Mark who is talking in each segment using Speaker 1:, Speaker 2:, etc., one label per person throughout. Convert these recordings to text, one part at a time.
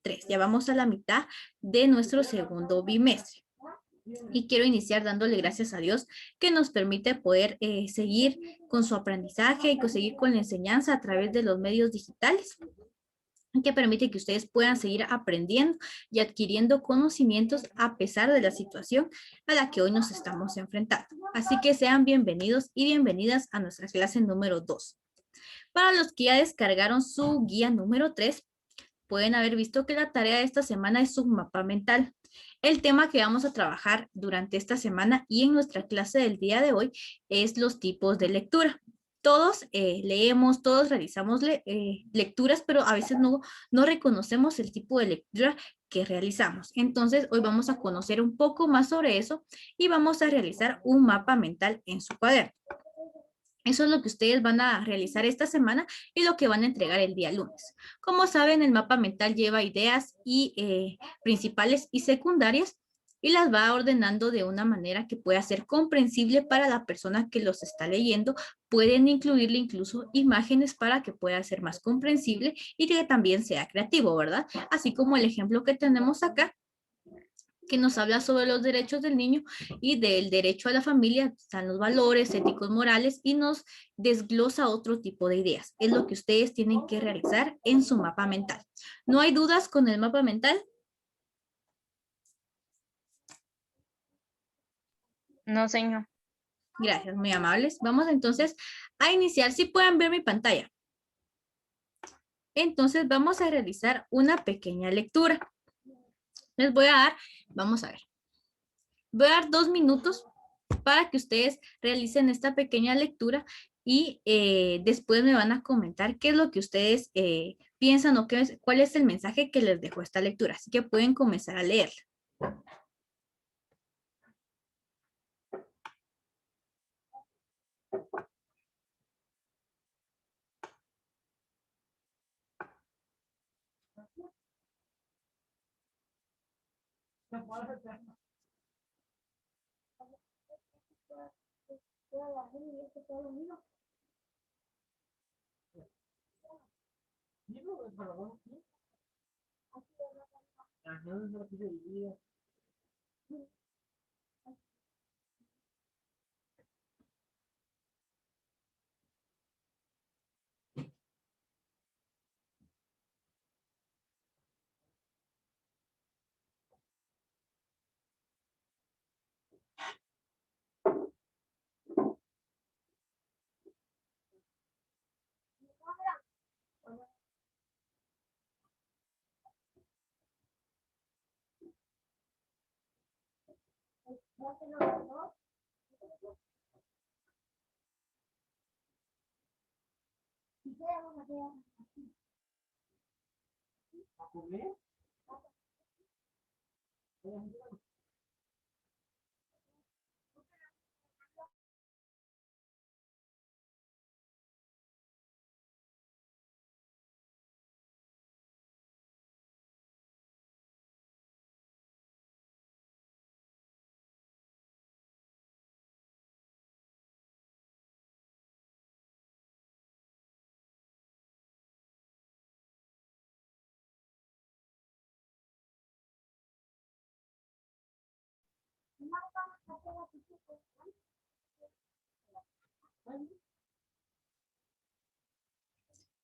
Speaker 1: 3. Ya vamos a la mitad de nuestro segundo bimestre. Y quiero iniciar dándole gracias a Dios que nos permite poder seguir con su aprendizaje y seguir con la enseñanza a través de los medios digitales, que permite que ustedes puedan seguir aprendiendo y adquiriendo conocimientos a pesar de la situación a la que hoy nos estamos enfrentando. Así que sean bienvenidos y bienvenidas a nuestra clase número 2. Para los que ya descargaron su guía número 3, pueden haber visto que la tarea de esta semana es un mapa mental. El tema que vamos a trabajar durante esta semana y en nuestra clase del día de hoy es los tipos de lectura. Todos leemos, todos realizamos lecturas, pero a veces no reconocemos el tipo de lectura que realizamos. Entonces, hoy vamos a conocer un poco más sobre eso y vamos a realizar un mapa mental en su cuaderno. Eso es lo que ustedes van a realizar esta semana y lo que van a entregar el día lunes. Como saben, el mapa mental lleva ideas principales y secundarias y las va ordenando de una manera que pueda ser comprensible para la persona que los está leyendo. Pueden incluirle incluso imágenes para que pueda ser más comprensible y que también sea creativo, ¿verdad? Así como el ejemplo que tenemos acá, que nos habla sobre los derechos del niño y del derecho a la familia, están los valores éticos, morales, y nos desglosa otro tipo de ideas. Es lo que ustedes tienen que realizar en su mapa mental. ¿No hay dudas con el mapa mental?
Speaker 2: No, señor.
Speaker 1: Gracias, muy amables. Vamos entonces a iniciar. Si pueden ver mi pantalla. Entonces vamos a realizar una pequeña lectura. Les voy a dar, vamos a ver. Voy a dar 2 minutos para que ustedes realicen esta pequeña lectura y después me van a comentar qué es lo que ustedes piensan o cuál es el mensaje que les dejó esta lectura. Así que pueden comenzar a leerla.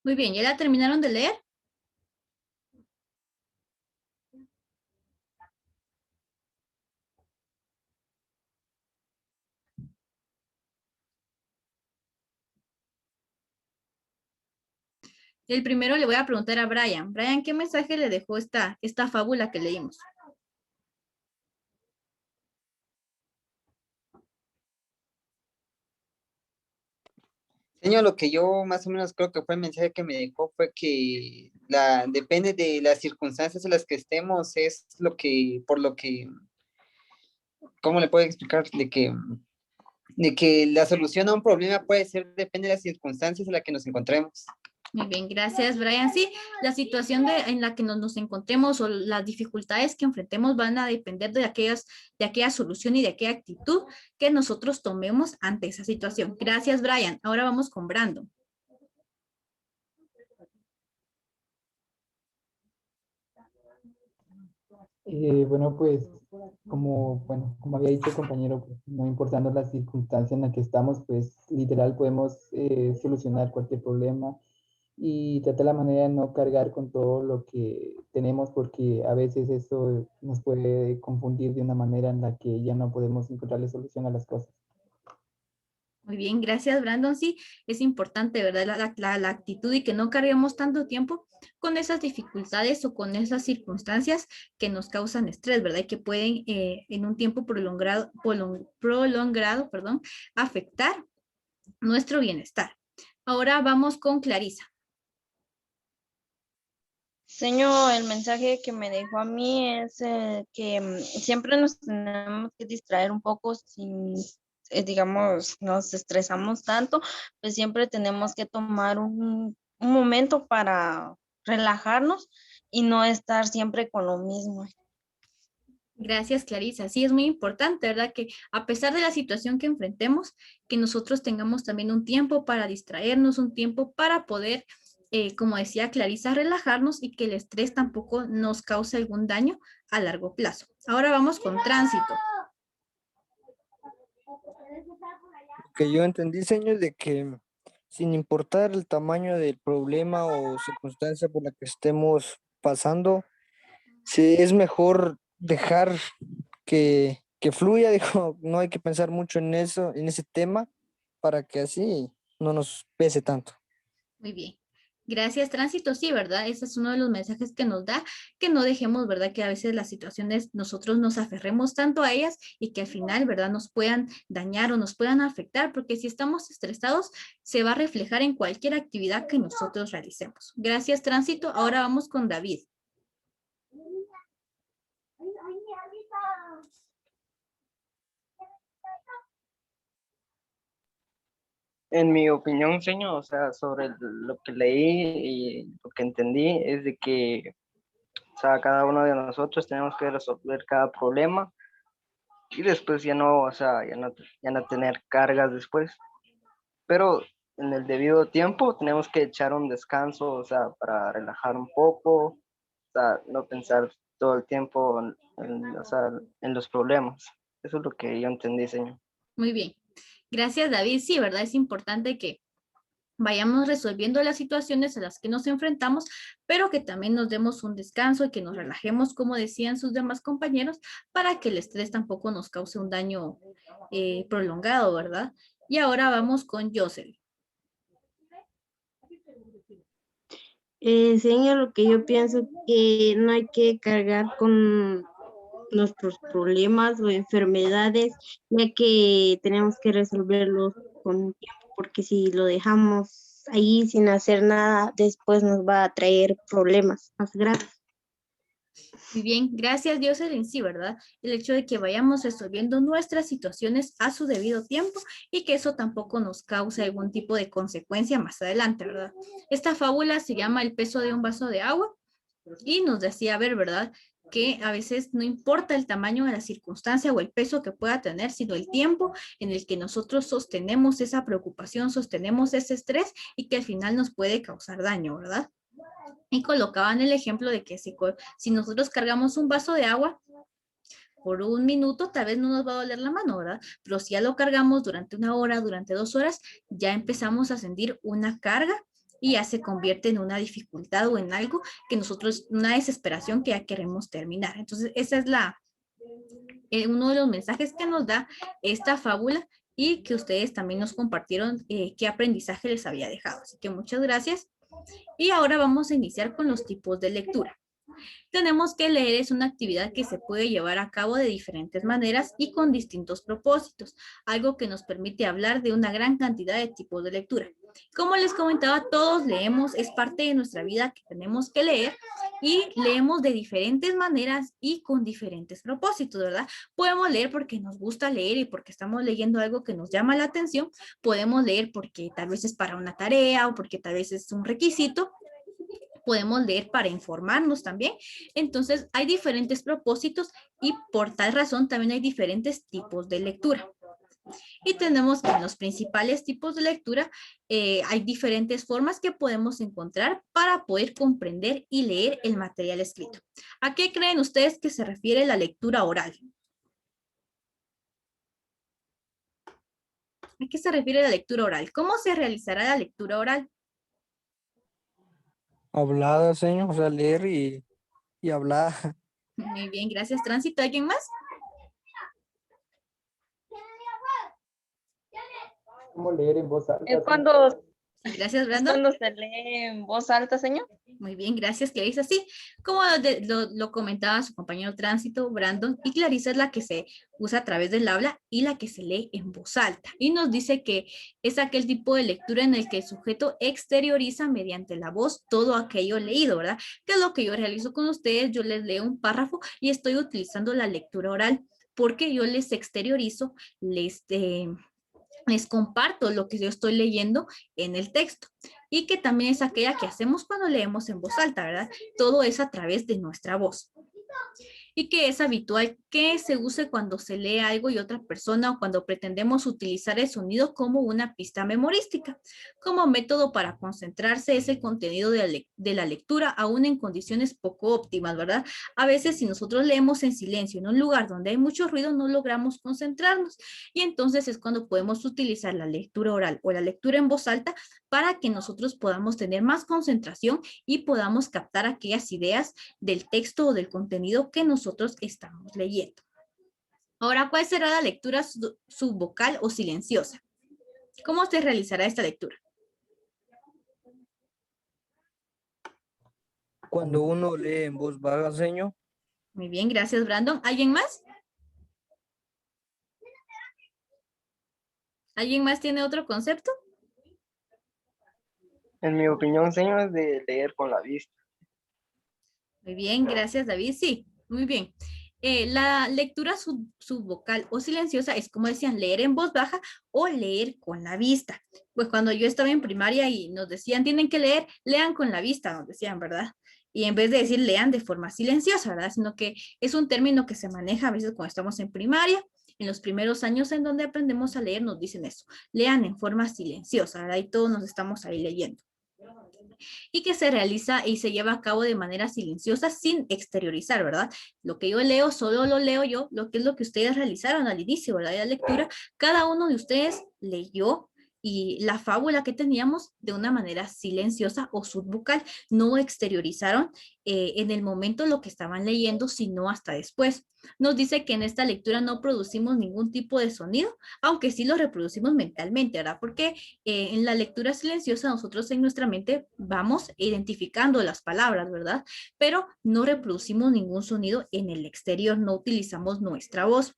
Speaker 1: Muy bien, ¿ya la terminaron de leer? El primero le voy a preguntar a Brian. Brian, ¿qué mensaje le dejó esta fábula que leímos?
Speaker 3: Señor, lo que yo más o menos creo que fue el mensaje que me dejó fue que depende de las circunstancias en las que estemos, es por lo que, ¿cómo le puedo explicar? De que la solución a un problema puede ser, depende de las circunstancias en las que nos encontremos.
Speaker 1: Muy bien, gracias, Brian. Sí, la situación en la que nos encontremos o las dificultades que enfrentemos van a depender de aquella solución y de aquella actitud que nosotros tomemos ante esa situación. Gracias, Brian. Ahora vamos con Brandon.
Speaker 2: Bueno, pues como había dicho el compañero, pues, no importando la circunstancia en la que estamos, pues literal podemos solucionar cualquier problema y tratar la manera de no cargar con todo lo que tenemos, porque a veces eso nos puede confundir de una manera en la que ya no podemos encontrarle solución a las cosas.
Speaker 1: Muy bien, gracias Brandon. Sí, es importante, ¿verdad? La actitud y que no carguemos tanto tiempo con esas dificultades o con esas circunstancias que nos causan estrés, ¿verdad? Y que pueden en un tiempo prolongado, perdón, afectar nuestro bienestar. Ahora vamos con Clarisa.
Speaker 4: Señor, el mensaje que me dejó a mí es que siempre nos tenemos que distraer un poco sin, digamos, nos estresamos tanto, pues siempre tenemos que tomar un momento para relajarnos y no estar siempre con lo mismo.
Speaker 1: Gracias, Clarisa. Sí, es muy importante, ¿verdad? Que a pesar de la situación que enfrentemos, que nosotros tengamos también un tiempo para distraernos, un tiempo para poder, como decía Clarisa, relajarnos y que el estrés tampoco nos cause algún daño a largo plazo. Ahora vamos con tránsito.
Speaker 5: Que yo entendí, señor, de que sin importar el tamaño del problema o circunstancia por la que estemos pasando, sí es mejor dejar que fluya, dijo, no hay que pensar mucho en eso, en ese tema, para que así no nos pese tanto.
Speaker 1: Muy bien. Gracias, tránsito. Sí, ¿verdad? Ese es uno de los mensajes que nos da, que no dejemos, ¿verdad? Que a veces las situaciones nosotros nos aferremos tanto a ellas y que al final, ¿verdad? Nos puedan dañar o nos puedan afectar, porque si estamos estresados, se va a reflejar en cualquier actividad que nosotros realicemos. Gracias, tránsito. Ahora vamos con David.
Speaker 6: En mi opinión, señor, o sea, sobre lo que leí y lo que entendí es de que, o sea, cada uno de nosotros tenemos que resolver cada problema y después ya no, o sea, ya no tener cargas después. Pero en el debido tiempo tenemos que echar un descanso, o sea, para relajar un poco, o sea, no pensar todo el tiempo o sea, en los problemas. Eso es lo que yo entendí, señor.
Speaker 1: Muy bien. Gracias, David. Sí, ¿verdad? Es importante que vayamos resolviendo las situaciones a las que nos enfrentamos, pero que también nos demos un descanso y que nos relajemos, como decían sus demás compañeros, para que el estrés tampoco nos cause un daño prolongado, ¿verdad? Y ahora vamos con Joseph.
Speaker 7: Señor, lo que yo pienso que no hay que cargar con nuestros problemas o enfermedades, ya que tenemos que resolverlos con tiempo, porque si lo dejamos ahí sin hacer nada, después nos va a traer problemas más graves.
Speaker 1: Muy bien, gracias Jocelyn, sí, ¿verdad? El hecho de que vayamos resolviendo nuestras situaciones a su debido tiempo y que eso tampoco nos cause algún tipo de consecuencia más adelante, ¿verdad? Esta fábula se llama El peso de un vaso de agua y nos decía ver, ¿verdad? Que a veces no importa el tamaño de la circunstancia o el peso que pueda tener, sino el tiempo en el que nosotros sostenemos esa preocupación, sostenemos ese estrés y que al final nos puede causar daño, ¿verdad? Y colocaban el ejemplo de que si nosotros cargamos un vaso de agua por un minuto, tal vez no nos va a doler la mano, ¿verdad? Pero si ya lo cargamos durante una hora, durante 2 horas, ya empezamos a sentir una carga y ya se convierte en una dificultad o en algo que nosotros, una desesperación que ya queremos terminar. Entonces, esa es uno de los mensajes que nos da esta fábula y que ustedes también nos compartieron qué aprendizaje les había dejado. Así que muchas gracias. Y ahora vamos a iniciar con los tipos de lectura. Tenemos que leer es una actividad que se puede llevar a cabo de diferentes maneras y con distintos propósitos, algo que nos permite hablar de una gran cantidad de tipos de lectura. Como les comentaba, todos leemos, es parte de nuestra vida que tenemos que leer y leemos de diferentes maneras y con diferentes propósitos, ¿verdad? Podemos leer porque nos gusta leer y porque estamos leyendo algo que nos llama la atención, podemos leer porque tal vez es para una tarea o porque tal vez es un requisito, podemos leer para informarnos también. Entonces, hay diferentes propósitos y por tal razón también hay diferentes tipos de lectura. Y tenemos que en los principales tipos de lectura hay diferentes formas que podemos encontrar para poder comprender y leer el material escrito. ¿A qué creen ustedes que se refiere la lectura oral? ¿A qué se refiere la lectura oral? ¿Cómo se realizará la lectura oral?
Speaker 5: Hablada, señor, o sea, leer y hablar.
Speaker 1: Muy bien, gracias. Tránsito, ¿alguien más?
Speaker 2: ¿Cómo leer en voz alta?
Speaker 4: Es cuando,
Speaker 1: Sí, gracias,
Speaker 4: es
Speaker 1: Brandon.
Speaker 4: cuando se lee en voz alta, señor.
Speaker 1: Muy bien, gracias, Clarisa. Sí, como lo comentaba su compañero Tránsito, Brandon, y Clarisa es la que se usa a través del habla y la que se lee en voz alta. Y nos dice que es aquel tipo de lectura en el que el sujeto exterioriza mediante la voz todo aquello leído, ¿verdad? Que es lo que yo realizo con ustedes. Yo les leo un párrafo y estoy utilizando la lectura oral porque yo les exteriorizo, les comparto lo que yo estoy leyendo en el texto y que también es aquella que hacemos cuando leemos en voz alta, ¿verdad? Todo es a través de nuestra voz. Y que es habitual que se use cuando se lee algo y otra persona o cuando pretendemos utilizar el sonido como una pista memorística. Como método para concentrarse es el contenido de la lectura, aún en condiciones poco óptimas, ¿verdad? A veces si nosotros leemos en silencio en un lugar donde hay mucho ruido, no logramos concentrarnos. Y entonces es cuando podemos utilizar la lectura oral o la lectura en voz alta para que nosotros podamos tener más concentración y podamos captar aquellas ideas del texto o del contenido que nosotros estamos leyendo. Ahora, ¿cuál será la lectura subvocal o silenciosa? ¿Cómo se realizará esta lectura?
Speaker 5: Cuando uno lee en voz baja, señor.
Speaker 1: Muy bien, gracias, Brandon. ¿Alguien más? ¿Alguien más tiene otro concepto?
Speaker 6: En mi opinión, señor, es de leer con la vista.
Speaker 1: Muy bien, gracias, David. Sí, muy bien. La lectura subvocal o silenciosa es, como decían, leer en voz baja o leer con la vista. Pues cuando yo estaba en primaria y nos decían, tienen que leer, lean con la vista, nos decían, ¿verdad? Y en vez de decir lean de forma silenciosa, ¿verdad? Sino que es un término que se maneja a veces cuando estamos en primaria. En los primeros años en donde aprendemos a leer nos dicen eso, lean en forma silenciosa, ¿verdad? Y todos nos estamos ahí leyendo. Y que se realiza y se lleva a cabo de manera silenciosa sin exteriorizar, ¿verdad? Lo que yo leo, solo lo leo yo, lo que es lo que ustedes realizaron al inicio, ¿verdad? De la lectura, cada uno de ustedes leyó y la fábula que teníamos de una manera silenciosa o subvocal, no exteriorizaron en el momento lo que estaban leyendo, sino hasta después. Nos dice que en esta lectura no producimos ningún tipo de sonido, aunque sí lo reproducimos mentalmente, ¿verdad? Porque en la lectura silenciosa nosotros en nuestra mente vamos identificando las palabras, ¿verdad? Pero no reproducimos ningún sonido en el exterior, no utilizamos nuestra voz.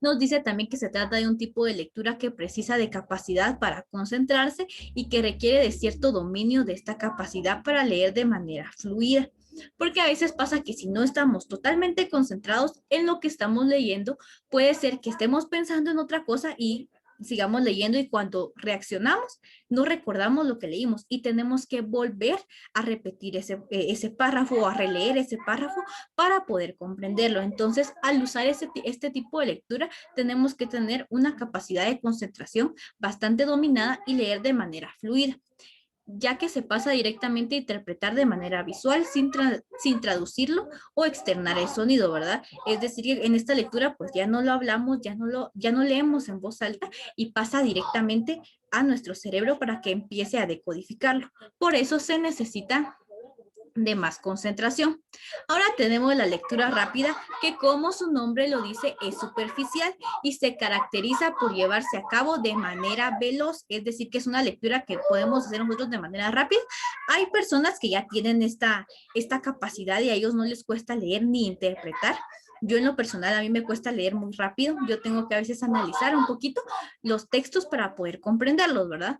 Speaker 1: Nos dice también que se trata de un tipo de lectura que precisa de capacidad para concentrarse y que requiere de cierto dominio de esta capacidad para leer de manera fluida. Porque a veces pasa que si no estamos totalmente concentrados en lo que estamos leyendo, puede ser que estemos pensando en otra cosa y sigamos leyendo y cuando reaccionamos no recordamos lo que leímos y tenemos que volver a repetir ese párrafo o a releer ese párrafo para poder comprenderlo. Entonces, al usar este tipo de lectura, tenemos que tener una capacidad de concentración bastante dominada y leer de manera fluida, ya que se pasa directamente a interpretar de manera visual sin traducirlo o externar el sonido, ¿verdad? Es decir, en esta lectura pues ya no lo hablamos, ya no leemos en voz alta y pasa directamente a nuestro cerebro para que empiece a decodificarlo. Por eso se necesita de más concentración. Ahora tenemos la lectura rápida, que como su nombre lo dice, es superficial y se caracteriza por llevarse a cabo de manera veloz, es decir, que es una lectura que podemos hacer nosotros de manera rápida. Hay personas que ya tienen esta capacidad y a ellos no les cuesta leer ni interpretar. Yo en lo personal, a mí me cuesta leer muy rápido. Yo tengo que a veces analizar un poquito los textos para poder comprenderlos, ¿verdad?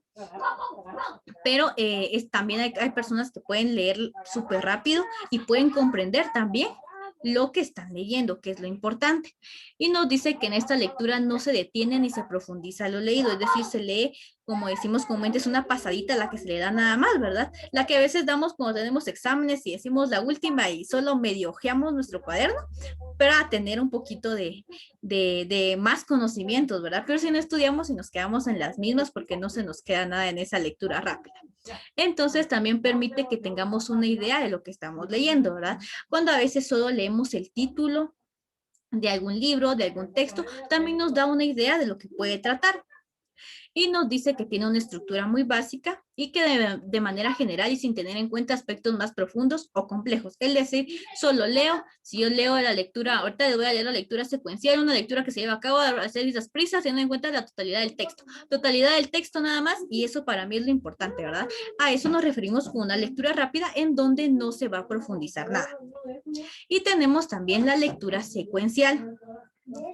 Speaker 1: Pero también hay personas que pueden leer súper rápido y pueden comprender también lo que están leyendo, que es lo importante. Y nos dice que en esta lectura no se detiene ni se profundiza lo leído, es decir, se lee como decimos comúnmente, es una pasadita la que se le da nada más, ¿verdad? La que a veces damos cuando tenemos exámenes y decimos la última y solo medio ojeamos nuestro cuaderno, pero a tener un poquito de más conocimientos, ¿verdad? Pero si no estudiamos y nos quedamos en las mismas porque no se nos queda nada en esa lectura rápida. Entonces también permite que tengamos una idea de lo que estamos leyendo, ¿verdad? Cuando a veces solo leemos el título de algún libro, de algún texto, también nos da una idea de lo que puede tratar. Y nos dice que tiene una estructura muy básica y que de manera general y sin tener en cuenta aspectos más profundos o complejos. Es decir, solo leo, si yo leo la lectura, ahorita les voy a leer la lectura secuencial, una lectura que se lleva a cabo a hacer esas prisas, teniendo en cuenta la totalidad del texto. Totalidad del texto nada más, y eso para mí es lo importante, ¿verdad? A eso nos referimos con una lectura rápida en donde no se va a profundizar nada. Y tenemos también la lectura secuencial,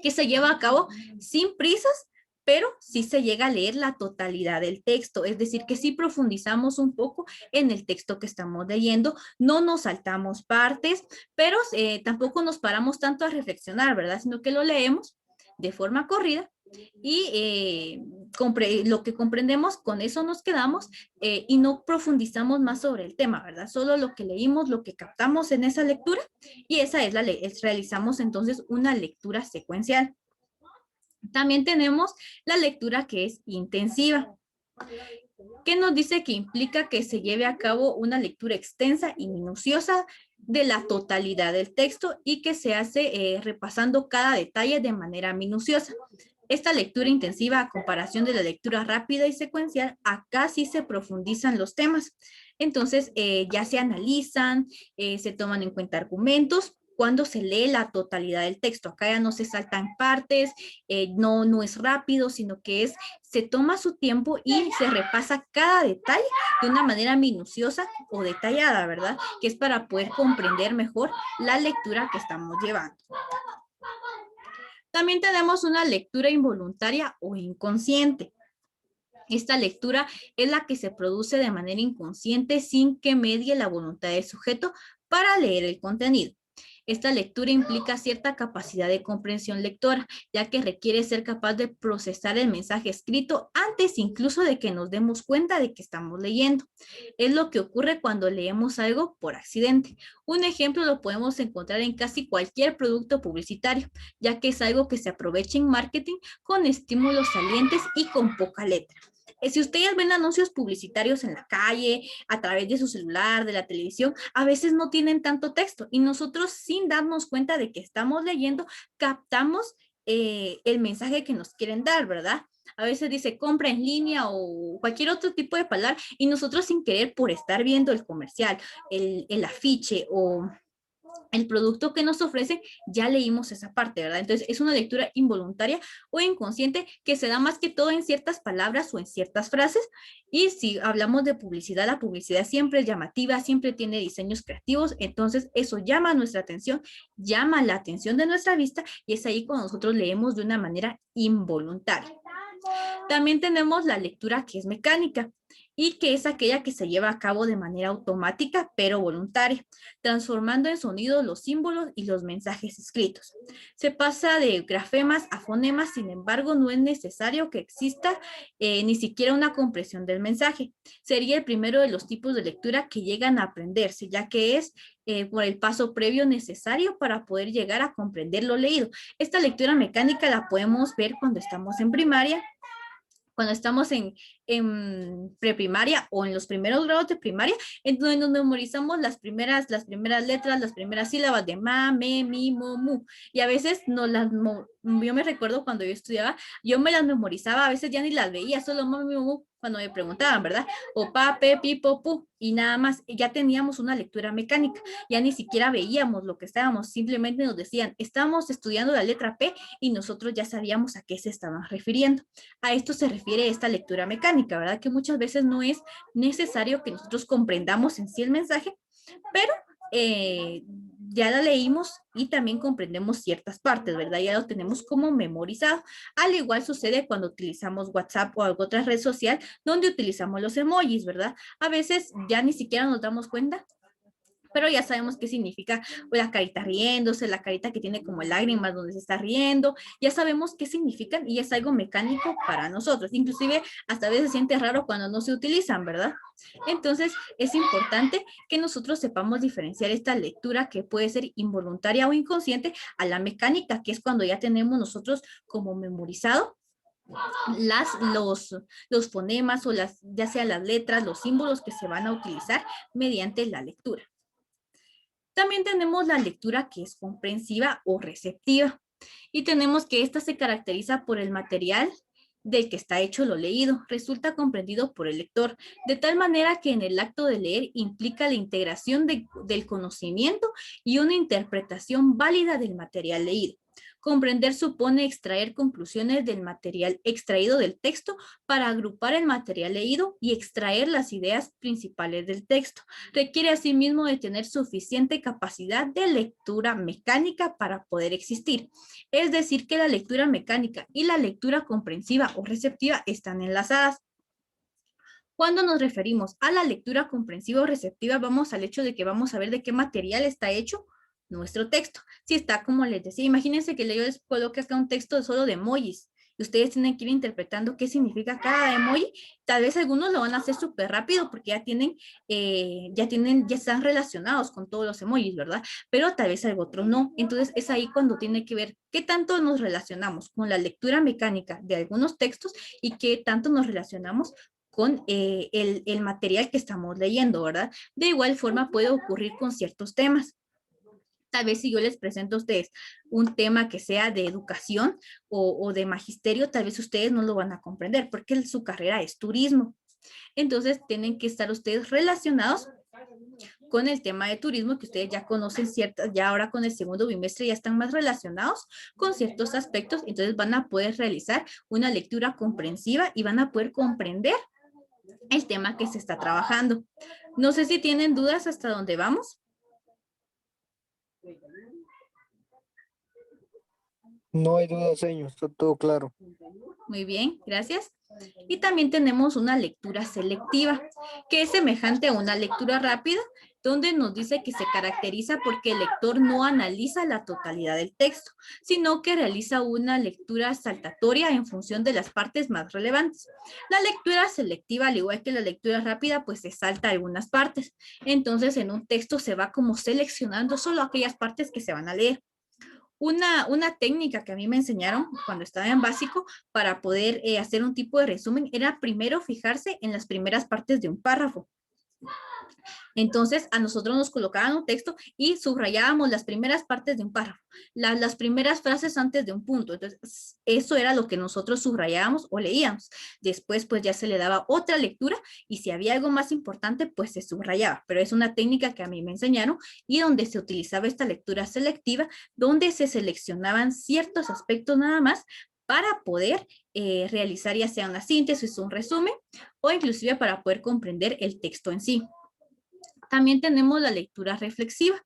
Speaker 1: que se lleva a cabo sin prisas, pero sí se llega a leer la totalidad del texto, es decir, que sí profundizamos un poco en el texto que estamos leyendo, no nos saltamos partes, pero tampoco nos paramos tanto a reflexionar, ¿verdad? Sino que lo leemos de forma corrida y lo que comprendemos, con eso nos quedamos y no profundizamos más sobre el tema, ¿verdad? Solo lo que leímos, lo que captamos en esa lectura, y esa realizamos entonces una lectura secuencial. También tenemos la lectura que es intensiva, que nos dice que implica que se lleve a cabo una lectura extensa y minuciosa de la totalidad del texto y que se hace repasando cada detalle de manera minuciosa. Esta lectura intensiva, a comparación de la lectura rápida y secuencial, acá sí se profundizan los temas. Entonces, ya se analizan, se toman en cuenta argumentos cuando se lee la totalidad del texto. Acá ya no se saltan partes, no es rápido, sino que se toma su tiempo y se repasa cada detalle de una manera minuciosa o detallada, ¿verdad? Que es para poder comprender mejor la lectura que estamos llevando. También tenemos una lectura involuntaria o inconsciente. Esta lectura es la que se produce de manera inconsciente sin que medie la voluntad del sujeto para leer el contenido. Esta lectura implica cierta capacidad de comprensión lectora, ya que requiere ser capaz de procesar el mensaje escrito antes incluso de que nos demos cuenta de que estamos leyendo. Es lo que ocurre cuando leemos algo por accidente. Un ejemplo lo podemos encontrar en casi cualquier producto publicitario, ya que es algo que se aprovecha en marketing con estímulos salientes y con poca letra. Si ustedes ven anuncios publicitarios en la calle, a través de su celular, de la televisión, a veces no tienen tanto texto y nosotros, sin darnos cuenta de que estamos leyendo, captamos el mensaje que nos quieren dar, ¿verdad? A veces dice compra en línea o cualquier otro tipo de palabra y nosotros sin querer, por estar viendo el comercial, el afiche o el producto que nos ofrecen, ya leímos esa parte, ¿verdad? Entonces es una lectura involuntaria o inconsciente que se da más que todo en ciertas palabras o en ciertas frases. Y si hablamos de publicidad, la publicidad siempre es llamativa, siempre tiene diseños creativos, entonces eso llama nuestra atención, llama la atención de nuestra vista y es ahí cuando nosotros leemos de una manera involuntaria. También tenemos la lectura que es mecánica y que es aquella que se lleva a cabo de manera automática pero voluntaria, transformando en sonido los símbolos y los mensajes escritos. Se pasa de grafemas a fonemas, sin embargo, no es necesario que exista ni siquiera una compresión del mensaje. Sería el primero de los tipos de lectura que llegan a aprenderse, ya que es por el paso previo necesario para poder llegar a comprender lo leído. Esta lectura mecánica la podemos ver cuando estamos en primaria, cuando estamos en preprimaria o en los primeros grados de primaria, en donde nos memorizamos las primeras letras, las primeras sílabas de ma, me, mi, mo, mu. Y a veces yo me recuerdo cuando yo estudiaba, yo me las memorizaba, a veces ya ni las veía, solo ma, mi, mo, mu, cuando me preguntaban, ¿verdad? O pa, pe, pi, po, pu, y nada más. Ya teníamos una lectura mecánica, ya ni siquiera veíamos lo que estábamos, simplemente nos decían, estamos estudiando la letra P y nosotros ya sabíamos a qué se estaban refiriendo. A esto se refiere esta lectura mecánica, ¿verdad? Que muchas veces no es necesario que nosotros comprendamos en sí el mensaje, pero ya la leímos y también comprendemos ciertas partes, ¿verdad? Ya lo tenemos como memorizado. Al igual sucede cuando utilizamos WhatsApp o alguna otra red social donde utilizamos los emojis, ¿verdad? A veces ya ni siquiera nos damos cuenta Pero ya sabemos qué significa pues, la carita riéndose, la carita que tiene como lágrimas donde se está riendo, ya sabemos qué significan y es algo mecánico para nosotros. Inclusive hasta a veces se siente raro cuando no se utilizan, ¿verdad? Entonces es importante que nosotros sepamos diferenciar esta lectura que puede ser involuntaria o inconsciente a la mecánica, que es cuando ya tenemos nosotros como memorizado los fonemas o ya sea las letras, los símbolos que se van a utilizar mediante la lectura. También tenemos la lectura que es comprensiva o receptiva. Y tenemos que esta se caracteriza por el material del que está hecho lo leído. Resulta comprendido por el lector, de tal manera que en el acto de leer implica la integración del conocimiento y una interpretación válida del material leído. Comprender supone extraer conclusiones del material extraído del texto para agrupar el material leído y extraer las ideas principales del texto. Requiere asimismo de tener suficiente capacidad de lectura mecánica para poder existir. Es decir, que la lectura mecánica y la lectura comprensiva o receptiva están enlazadas. Cuando nos referimos a la lectura comprensiva o receptiva, vamos al hecho de que vamos a ver de qué material está hecho nuestro texto. Si está, como les decía, imagínense que yo les coloque acá un texto solo de emojis y ustedes tienen que ir interpretando qué significa cada emoji. Tal vez algunos lo van a hacer súper rápido porque ya están relacionados con todos los emojis, ¿verdad? Pero tal vez algo otro no. Entonces es ahí cuando tiene que ver qué tanto nos relacionamos con la lectura mecánica de algunos textos y qué tanto nos relacionamos con el material que estamos leyendo, ¿verdad? De igual forma puede ocurrir con ciertos temas. Tal vez si yo les presento a ustedes un tema que sea de educación o de magisterio, tal vez ustedes no lo van a comprender porque su carrera es turismo. Entonces tienen que estar ustedes relacionados con el tema de turismo que ustedes ya conocen ya ahora con el segundo bimestre ya están más relacionados con ciertos aspectos, entonces van a poder realizar una lectura comprensiva y van a poder comprender el tema que se está trabajando. No sé si tienen dudas hasta dónde vamos.
Speaker 5: No hay duda, señor, está todo claro.
Speaker 1: Muy bien, gracias. Y también tenemos una lectura selectiva, que es semejante a una lectura rápida, donde nos dice que se caracteriza porque el lector no analiza la totalidad del texto, sino que realiza una lectura saltatoria en función de las partes más relevantes. La lectura selectiva, al igual que la lectura rápida, pues se salta algunas partes. Entonces, en un texto se va como seleccionando solo aquellas partes que se van a leer. Una técnica que a mí me enseñaron cuando estaba en básico para poder hacer un tipo de resumen era primero fijarse en las primeras partes de un párrafo. Entonces, a nosotros nos colocaban un texto y subrayábamos las primeras partes de un párrafo, las primeras frases antes de un punto. Entonces, eso era lo que nosotros subrayábamos o leíamos. Después, pues ya se le daba otra lectura y si había algo más importante, pues se subrayaba. Pero es una técnica que a mí me enseñaron y donde se utilizaba esta lectura selectiva, donde se seleccionaban ciertos aspectos nada más para poder realizar ya sea una síntesis, un resumen o inclusive para poder comprender el texto en sí. También tenemos la lectura reflexiva,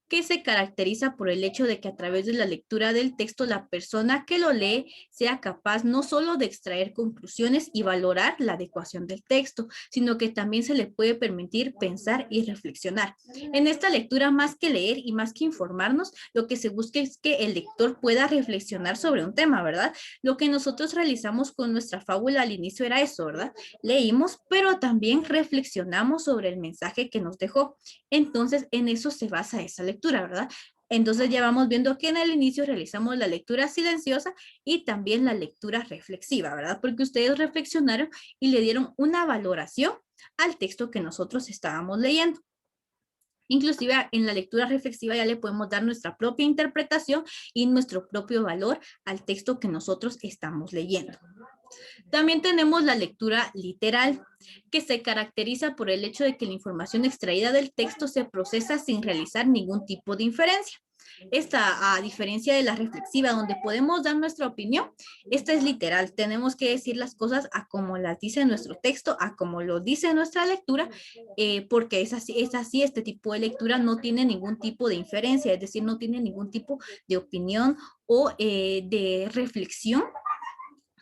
Speaker 1: que se caracteriza por el hecho de que a través de la lectura del texto la persona que lo lee sea capaz no solo de extraer conclusiones y valorar la adecuación del texto, sino que también se le puede permitir pensar y reflexionar. En esta lectura, más que leer y más que informarnos, lo que se busca es que el lector pueda reflexionar sobre un tema, ¿verdad? Lo que nosotros realizamos con nuestra fábula al inicio era eso, ¿verdad? Leímos, pero también reflexionamos sobre el mensaje que nos dejó. Entonces, en eso se basa esa lectura, ¿verdad? Entonces ya vamos viendo que en el inicio realizamos la lectura silenciosa y también la lectura reflexiva, ¿verdad? Porque ustedes reflexionaron y le dieron una valoración al texto que nosotros estábamos leyendo. Inclusive en la lectura reflexiva ya le podemos dar nuestra propia interpretación y nuestro propio valor al texto que nosotros estamos leyendo. También tenemos la lectura literal, que se caracteriza por el hecho de que la información extraída del texto se procesa sin realizar ningún tipo de inferencia. Esta, a diferencia de la reflexiva, donde podemos dar nuestra opinión, esta es literal. Tenemos que decir las cosas a como las dice nuestro texto, a como lo dice nuestra lectura, porque es así, este tipo de lectura no tiene ningún tipo de inferencia, es decir, no tiene ningún tipo de opinión o de reflexión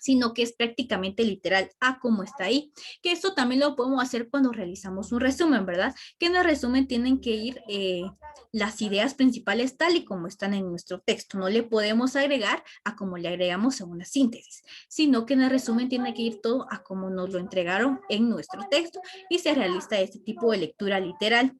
Speaker 1: sino que es prácticamente literal a como está ahí. Que esto también lo podemos hacer cuando realizamos un resumen, ¿verdad? Que en el resumen tienen que ir las ideas principales tal y como están en nuestro texto. No le podemos agregar a como le agregamos a una síntesis, sino que en el resumen tiene que ir todo a como nos lo entregaron en nuestro texto y se realiza este tipo de lectura literal.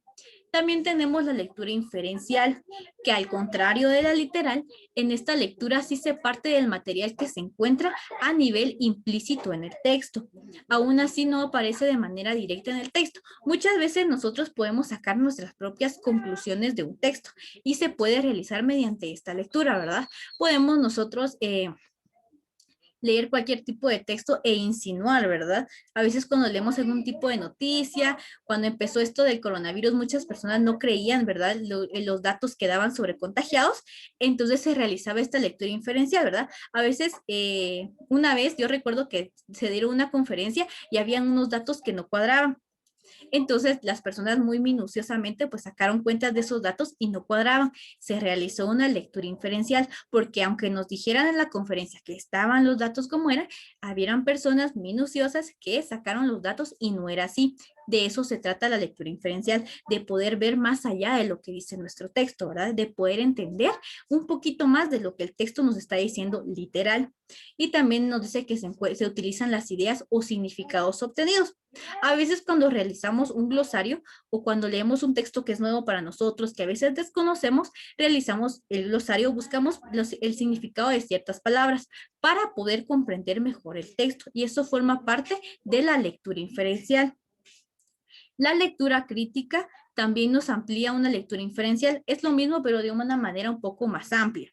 Speaker 1: También tenemos la lectura inferencial, que al contrario de la literal, en esta lectura sí se parte del material que se encuentra a nivel implícito en el texto. Aún así no aparece de manera directa en el texto. Muchas veces nosotros podemos sacar nuestras propias conclusiones de un texto y se puede realizar mediante esta lectura, ¿verdad? Podemos nosotros leer cualquier tipo de texto e insinuar, ¿verdad? A veces cuando leemos algún tipo de noticia, cuando empezó esto del coronavirus, muchas personas no creían, ¿verdad? Los datos que daban sobre contagiados, entonces se realizaba esta lectura inferencial, ¿verdad? A veces, una vez yo recuerdo que se dieron una conferencia y habían unos datos que no cuadraban. Entonces, las personas muy minuciosamente pues sacaron cuentas de esos datos y no cuadraban. Se realizó una lectura inferencial porque aunque nos dijeran en la conferencia que estaban los datos como eran, habían personas minuciosas que sacaron los datos y no era así. De eso se trata la lectura inferencial, de poder ver más allá de lo que dice nuestro texto, ¿verdad? De poder entender un poquito más de lo que el texto nos está diciendo literal. Y también nos dice que se utilizan las ideas o significados obtenidos. A veces cuando realizamos un glosario o cuando leemos un texto que es nuevo para nosotros, que a veces desconocemos, realizamos el glosario, buscamos el significado de ciertas palabras para poder comprender mejor el texto. Y eso forma parte de la lectura inferencial. La lectura crítica también nos amplía una lectura inferencial. Es lo mismo, pero de una manera un poco más amplia.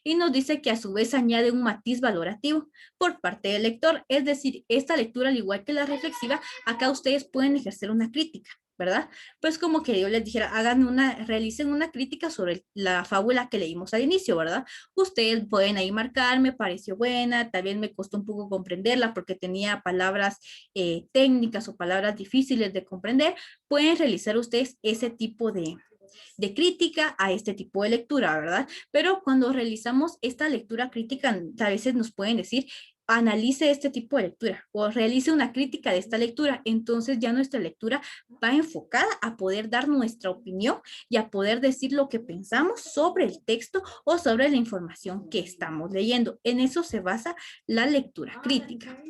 Speaker 1: Y nos dice que a su vez añade un matiz valorativo por parte del lector. Es decir, esta lectura, al igual que la reflexiva, acá ustedes pueden ejercer una crítica, ¿verdad? Pues como que yo les dijera, realicen una crítica sobre la fábula que leímos al inicio, ¿verdad? Ustedes pueden ahí marcar, me pareció buena, tal vez me costó un poco comprenderla porque tenía palabras técnicas o palabras difíciles de comprender. Pueden realizar ustedes ese tipo de crítica a este tipo de lectura, ¿verdad? Pero cuando realizamos esta lectura crítica, a veces nos pueden decir, analice este tipo de lectura o realice una crítica de esta lectura. Entonces ya nuestra lectura va enfocada a poder dar nuestra opinión y a poder decir lo que pensamos sobre el texto o sobre la información que estamos leyendo. En eso se basa la lectura crítica.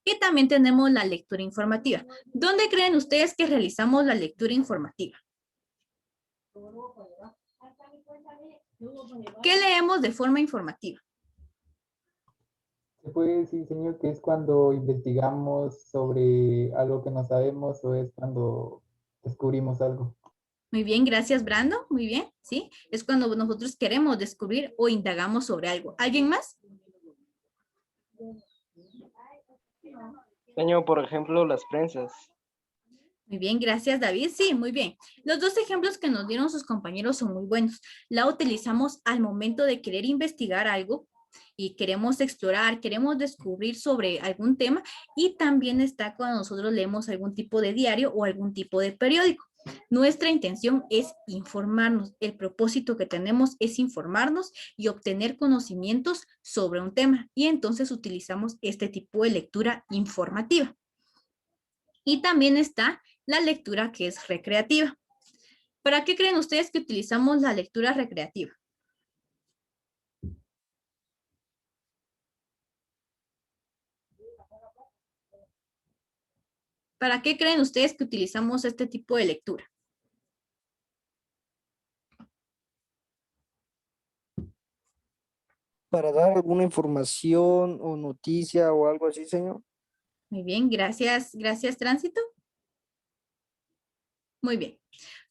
Speaker 1: Y también tenemos la lectura informativa. ¿Dónde creen ustedes que realizamos la lectura informativa? ¿Qué leemos de forma informativa?
Speaker 2: ¿Se puede decir, señor, que es cuando investigamos sobre algo que no sabemos o es cuando descubrimos algo?
Speaker 1: Muy bien, gracias, Brando. Muy bien, ¿sí? Es cuando nosotros queremos descubrir o indagamos sobre algo. ¿Alguien más?
Speaker 6: Señor, por ejemplo, las prensas.
Speaker 1: Muy bien, gracias, David. Sí, muy bien. Los dos ejemplos que nos dieron sus compañeros son muy buenos. La utilizamos al momento de querer investigar algo y queremos explorar, queremos descubrir sobre algún tema, y también está cuando nosotros leemos algún tipo de diario o algún tipo de periódico. Nuestra intención es informarnos. El propósito que tenemos es informarnos y obtener conocimientos sobre un tema, y entonces utilizamos este tipo de lectura informativa. Y también está la lectura que es recreativa. ¿Para qué creen ustedes que utilizamos la lectura recreativa? ¿Para qué creen ustedes que utilizamos este tipo de lectura?
Speaker 5: Para dar alguna información o noticia o algo así, señor.
Speaker 1: Muy bien, gracias, gracias, Tránsito. Muy bien.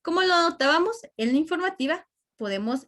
Speaker 1: Como lo notábamos en la informativa, podemos,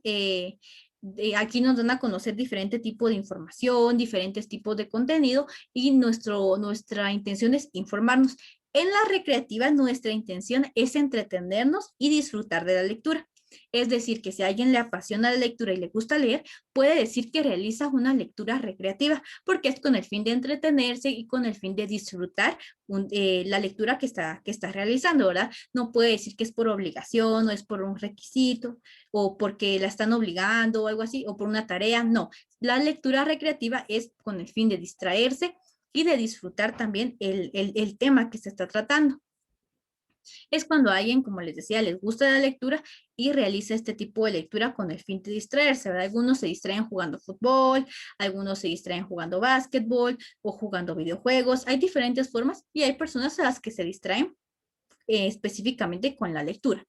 Speaker 1: aquí nos dan a conocer diferentes tipos de información, diferentes tipos de contenido, y nuestra intención es informarnos. En la recreativa, nuestra intención es entretenernos y disfrutar de la lectura. Es decir, que si a alguien le apasiona la lectura y le gusta leer, puede decir que realiza una lectura recreativa, porque es con el fin de entretenerse y con el fin de disfrutar la lectura que está realizando, ¿verdad? No puede decir que es por obligación o es por un requisito o porque la están obligando o algo así, o por una tarea, no. La lectura recreativa es con el fin de distraerse y de disfrutar también el tema que se está tratando. Es cuando a alguien, como les decía, les gusta la lectura y realiza este tipo de lectura con el fin de distraerse, ¿verdad? Algunos se distraen jugando fútbol, algunos se distraen jugando básquetbol o jugando videojuegos. Hay diferentes formas y hay personas a las que se distraen específicamente con la lectura.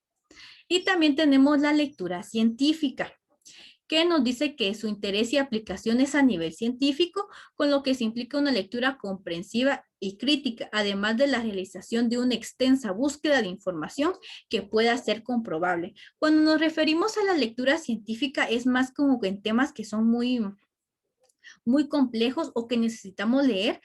Speaker 1: Y también tenemos la lectura científica, que nos dice que su interés y aplicación es a nivel científico, con lo que se implica una lectura comprensiva y crítica, además de la realización de una extensa búsqueda de información que pueda ser comprobable. Cuando nos referimos a la lectura científica, es más como en temas que son muy complejos o que necesitamos leer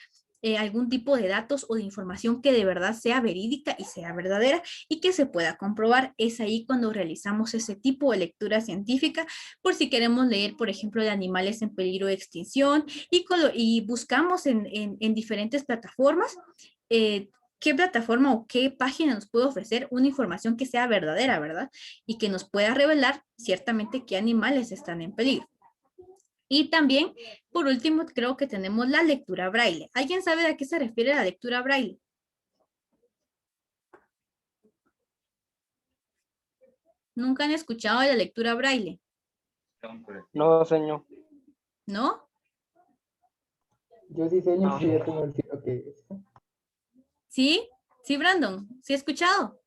Speaker 1: algún tipo de datos o de información que de verdad sea verídica y sea verdadera y que se pueda comprobar. Es ahí cuando realizamos ese tipo de lectura científica, por si queremos leer, por ejemplo, de animales en peligro de extinción y buscamos en diferentes plataformas qué plataforma o qué página nos puede ofrecer una información que sea verdadera, ¿verdad? Y que nos pueda revelar ciertamente qué animales están en peligro. Y también, por último, creo que tenemos la lectura braille. ¿Alguien sabe a qué se refiere la lectura braille? ¿Nunca han escuchado de la lectura braille?
Speaker 6: No, señor.
Speaker 1: ¿No?
Speaker 2: Yo sí, señor,
Speaker 6: No.
Speaker 2: sí, ya tengo el lo que es.
Speaker 1: ¿Sí? ¿Sí, Brandon? ¿Sí he escuchado?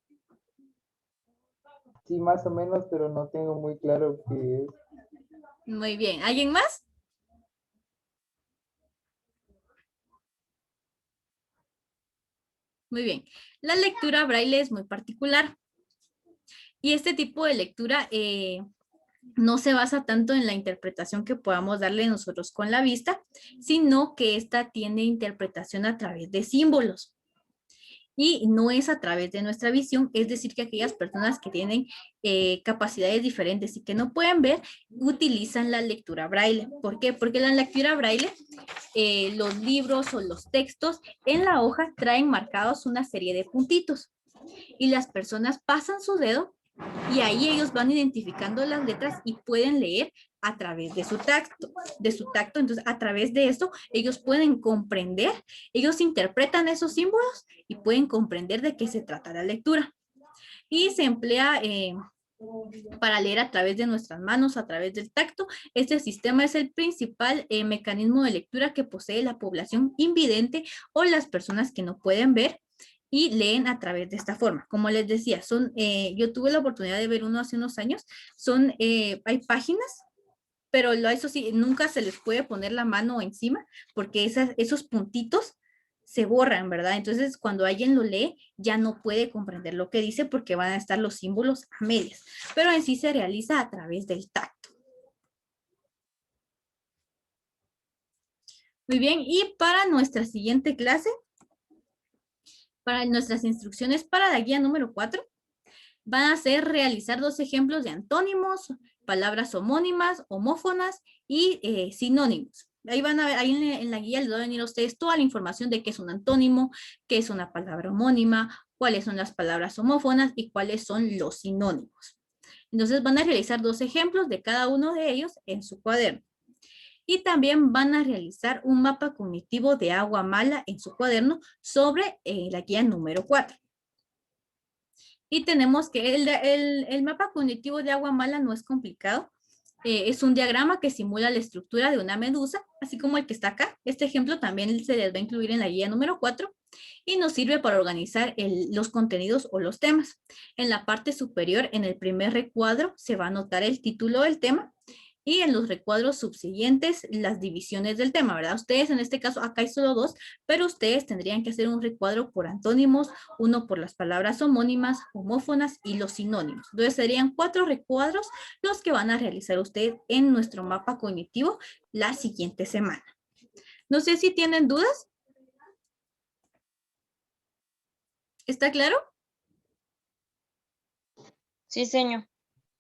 Speaker 2: Sí, más o menos, pero no tengo muy claro qué es.
Speaker 1: Muy bien. ¿Alguien más? Muy bien. La lectura braille es muy particular. Y este tipo de lectura no se basa tanto en la interpretación que podamos darle nosotros con la vista, sino que esta tiene interpretación a través de símbolos. Y no es a través de nuestra visión, es decir, que aquellas personas que tienen capacidades diferentes y que no pueden ver, utilizan la lectura braille. ¿Por qué? Porque la lectura braille, los libros o los textos en la hoja traen marcados una serie de puntitos y las personas pasan su dedo y ahí ellos van identificando las letras y pueden leer a través de su tacto. Entonces, a través de esto, ellos pueden comprender, ellos interpretan esos símbolos y pueden comprender de qué se trata la lectura. Y se emplea para leer a través de nuestras manos, a través del tacto. Este sistema es el principal mecanismo de lectura que posee la población invidente o las personas que no pueden ver y leen a través de esta forma. Como les decía, yo tuve la oportunidad de ver uno hace unos años, hay páginas, pero eso sí, nunca se les puede poner la mano encima porque esos puntitos se borran, ¿verdad? Entonces, cuando alguien lo lee, ya no puede comprender lo que dice porque van a estar los símbolos a medias, pero en sí se realiza a través del tacto. Muy bien, y para nuestra siguiente clase, para nuestras instrucciones para la guía número 4, van a ser realizar 2 ejemplos de antónimos, palabras homónimas, homófonas y sinónimos. Ahí van a ver, ahí en la guía les va a venir a ustedes toda la información de qué es un antónimo, qué es una palabra homónima, cuáles son las palabras homófonas y cuáles son los sinónimos. Entonces van a realizar 2 ejemplos de cada uno de ellos en su cuaderno. Y también van a realizar un mapa cognitivo de agua mala en su cuaderno sobre la guía número 4. Y tenemos que el mapa cognitivo de agua mala no es complicado. Es un diagrama que simula la estructura de una medusa, así como el que está acá. Este ejemplo también se les va a incluir en la guía número 4 y nos sirve para organizar los contenidos o los temas. En la parte superior, en el primer recuadro, se va a anotar el título del tema y en los recuadros subsiguientes las divisiones del tema, ¿verdad? Ustedes en este caso, acá hay solo 2, pero ustedes tendrían que hacer un recuadro por antónimos, uno por las palabras homónimas, homófonas y los sinónimos. Entonces serían 4 recuadros los que van a realizar ustedes en nuestro mapa cognitivo la siguiente semana. No sé si tienen dudas. ¿Está claro?
Speaker 4: Sí, señor.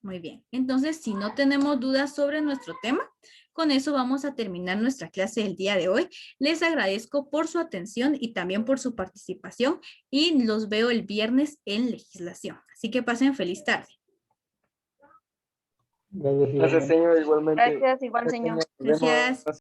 Speaker 1: Muy bien. Entonces, si no tenemos dudas sobre nuestro tema, con eso vamos a terminar nuestra clase del día de hoy. Les agradezco por su atención y también por su participación y los veo el viernes en legislación. Así que pasen feliz tarde.
Speaker 2: Gracias,
Speaker 6: Gracias,
Speaker 2: igualmente.
Speaker 6: señor, igualmente.
Speaker 4: Gracias, igual, señor.
Speaker 3: Nos vemos.
Speaker 1: Gracias.